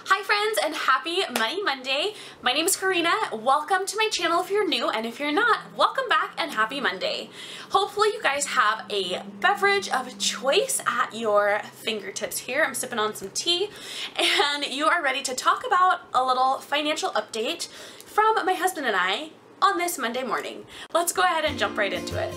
Hi friends, and happy Money Monday. My name is Corina. Welcome to my channel if you're new, and if you're not, welcome back and happy Monday. Hopefully you guys have a beverage of choice at your fingertips here. I'm sipping on some tea, and you are ready to talk about a little financial update from my husband and I on this Monday morning. Let's go ahead and jump right into it.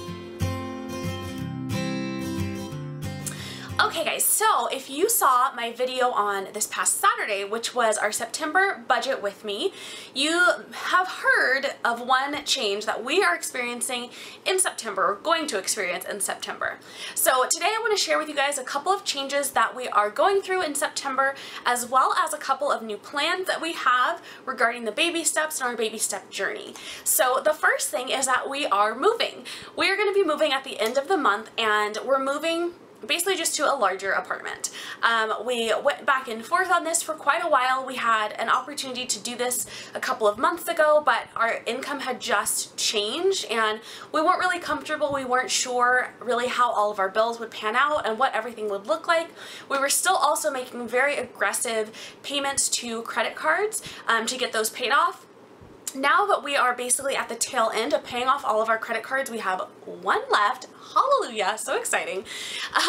Okay guys, so if you saw my video on this past Saturday, which was our September budget with me, you have heard of one change that we are experiencing in September, or going to experience in September. So today I want to share with you guys a couple of changes that we are going through in September, as well as a couple of new plans that we have regarding the baby steps and our baby step journey. So the first thing is that we are moving. We are going to be moving at the end of the month, and we're moving basically just to a larger apartment. We went back and forth on this for quite a while. We had an opportunity to do this a couple of months ago, but our income had just changed and we weren't really comfortable. We weren't sure really how all of our bills would pan out and what everything would look like. We were still also making very aggressive payments to credit cards to get those paid off. Now that we are basically at the tail end of paying off all of our credit cards, we have one left. Hallelujah, so exciting.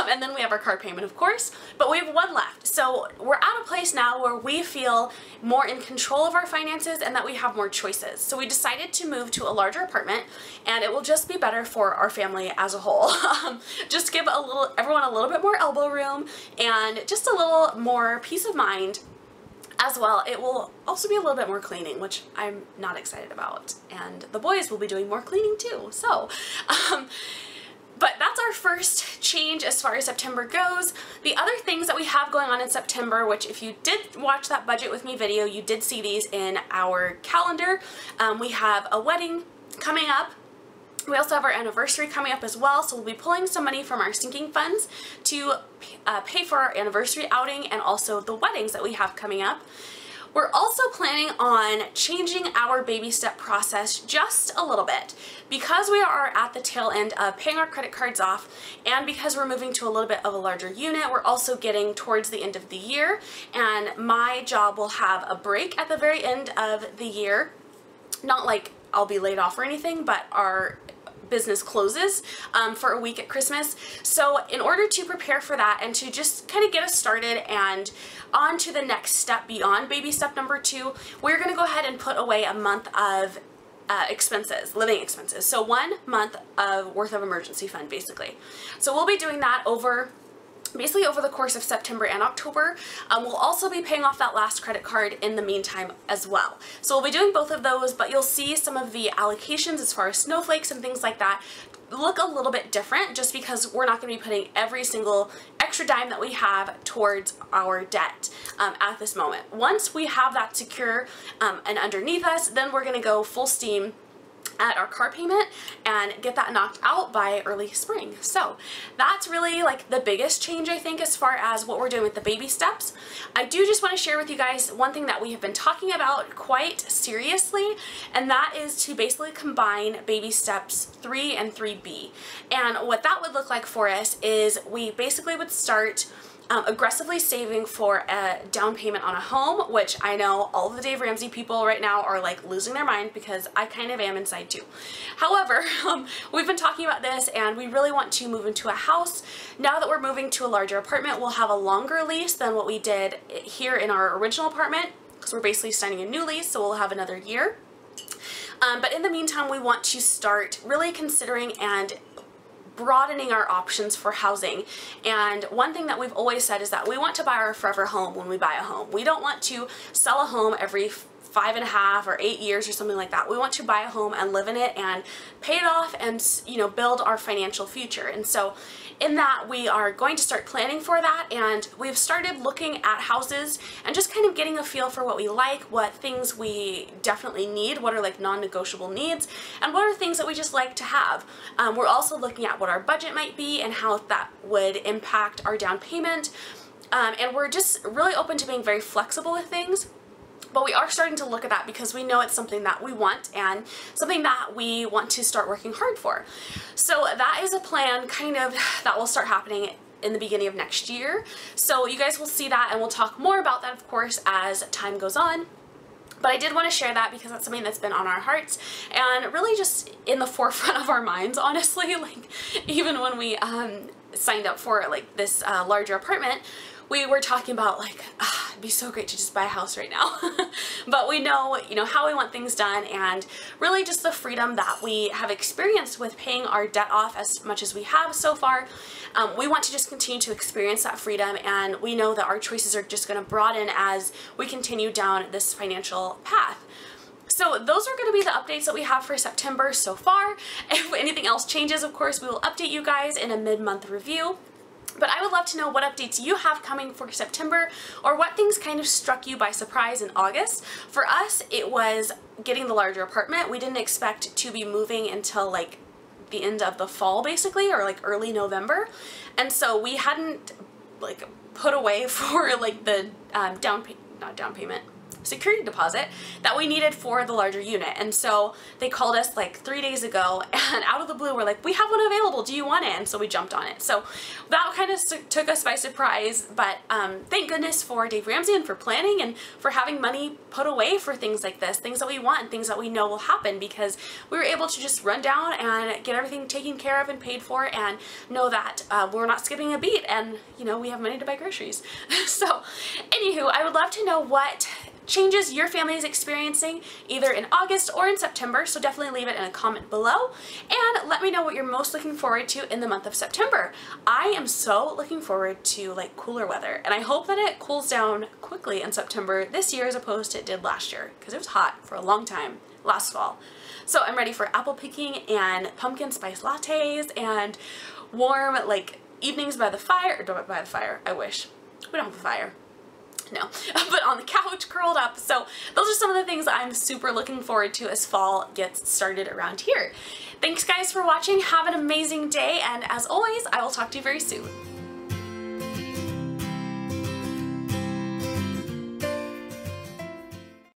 And then we have our car payment, of course, but we have one left. So we're at a place now where we feel more in control of our finances and that we have more choices. So we decided to move to a larger apartment, and it will just be better for our family as a whole. Just give everyone a little bit more elbow room and just a little more peace of mind. As well, it will also be a little bit more cleaning, which I'm not excited about. And the boys will be doing more cleaning too. So, but that's our first change as far as September goes. The other things that we have going on in September, which if you did watch that budget with me video, you did see these in our calendar. We have a wedding coming up. We also have our anniversary coming up as well, so we'll be pulling some money from our sinking funds to pay for our anniversary outing and also the weddings that we have coming up. We're also planning on changing our baby step process just a little bit. Because we are at the tail end of paying our credit cards off, and because we're moving to a little bit of a larger unit, we're also getting towards the end of the year, and my job will have a break at the very end of the year. Not like I'll be laid off or anything, but our business closes for a week at Christmas. So in order to prepare for that and to just kind of get us started and on to the next step beyond baby step number 2, we're going to go ahead and put away a month of expenses, living expenses. So 1 month of worth of emergency fund basically. So we'll be doing that basically over the course of September and October. We'll also be paying off that last credit card in the meantime as well. So we'll be doing both of those, but you'll see some of the allocations as far as snowflakes and things like that look a little bit different, just because we're not going to be putting every single extra dime that we have towards our debt at this moment. Once we have that secure and underneath us, then we're going to go full steam at our car payment and get that knocked out by early spring. So that's really like the biggest change, I think, as far as what we're doing with the baby steps. I do just want to share with you guys one thing that we have been talking about quite seriously, and that is to basically combine baby steps 3 and 3B. And what that would look like for us is we basically would start aggressively saving for a down payment on a home, which I know all of the Dave Ramsey people right now are like losing their mind, because I kind of am inside too. However, we've been talking about this and we really want to move into a house. Now that we're moving to a larger apartment, we'll have a longer lease than what we did here in our original apartment, because we're basically signing a new lease, so we'll have another year. But in the meantime, we want to start really considering and broadening our options for housing. And one thing that we've always said is that we want to buy our forever home when we buy a home. We don't want to sell a home every 5.5 or 8 years or something like that. We want to buy a home and live in it and pay it off and, you know, build our financial future. And so in that, we are going to start planning for that, and we've started looking at houses and just kind of getting a feel for what we like, what things we definitely need, what are like non-negotiable needs, and what are things that we just like to have. We're also looking at what our budget might be and how that would impact our down payment, and we're just really open to being very flexible with things. But we are starting to look at that because we know it's something that we want and something that we want to start working hard for. So that is a plan kind of that will start happening in the beginning of next year. So you guys will see that, and we'll talk more about that, of course, as time goes on. But I did want to share that because that's something that's been on our hearts and really just in the forefront of our minds, honestly. Like, even when we signed up for like this larger apartment, we were talking about like, it'd be so great to just buy a house right now. But we know, you know, how we want things done, and really just the freedom that we have experienced with paying our debt off as much as we have so far. We want to just continue to experience that freedom, and we know that our choices are just going to broaden as we continue down this financial path. So those are going to be the updates that we have for September so far. If anything else changes, of course, we will update you guys in a mid-month review. But I would love to know what updates you have coming for September, or what things kind of struck you by surprise in August. For us, it was getting the larger apartment. We didn't expect to be moving until like the end of the fall, basically, or like early November. And so we hadn't like put away for like the security deposit that we needed for the larger unit. And so they called us like 3 days ago, and out of the blue, we're like, we have one available, do you want it? And so we jumped on it. So that kind of took us by surprise, but thank goodness for Dave Ramsey and for planning and for having money put away for things like this, things that we want and things that we know will happen, because we were able to just run down and get everything taken care of and paid for, and know that we're not skipping a beat, and you know, we have money to buy groceries. So anywho, I would love to know what changes your family is experiencing either in August or in September, so definitely leave it in a comment below and let me know what you're most looking forward to in the month of September. I am so looking forward to like cooler weather, and I hope that it cools down quickly in September this year as opposed to it did last year, because it was hot for a long time last fall. So I'm ready for apple picking and pumpkin spice lattes and warm like evenings by the fire, or don't by the fire, I wish. We don't have a fire. No, but on the couch curled up. So those are some of the things I'm super looking forward to as fall gets started around here. Thanks guys for watching. Have an amazing day, and as always, I will talk to you very soon.